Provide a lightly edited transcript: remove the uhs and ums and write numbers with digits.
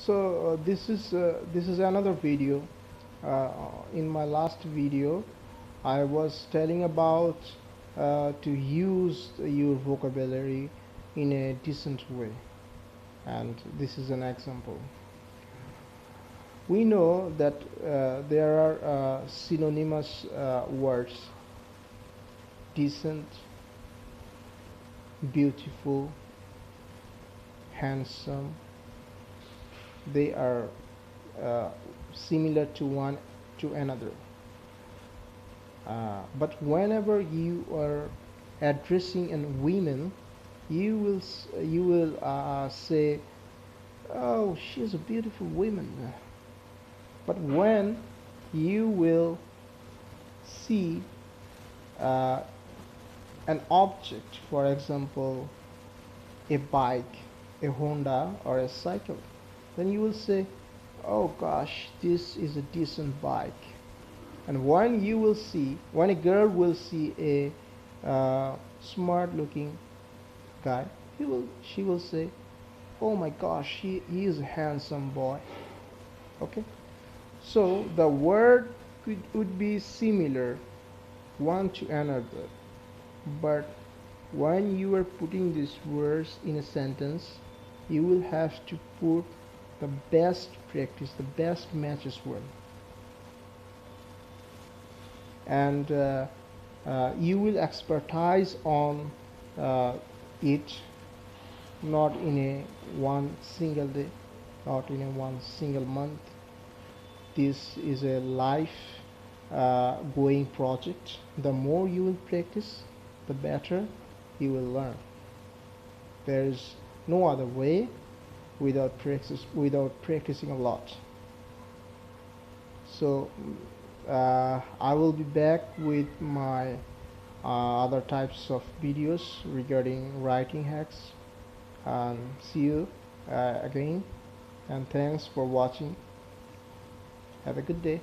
So this is another video. In my last video, I was telling about to use your vocabulary in a decent way, and this is an example. We know that there are synonymous words: decent, beautiful, handsome. They are uh, similar to one to another. But whenever you are addressing a woman, you will say, "Oh, she's a beautiful woman." But when you will see uh, an object, for example, a bike, a Honda, or a cycle, then you will say, "Oh gosh, this is a decent bike." And when a girl will see a smart looking guy, she will say, "Oh my gosh, he is a handsome boy." Okay, so the word would be similar one to another, but when you are putting these words in a sentence, you will have to put the best practice, the best matches word, and you will expertise on uh, it, not in a one single day, not in a one single month. This is a life going project. The more you will practice, the better you will learn. There is no other way without practicing a lot. So I will be back with my other types of videos regarding writing hacks, and see you again, and thanks for watching. Have a good day.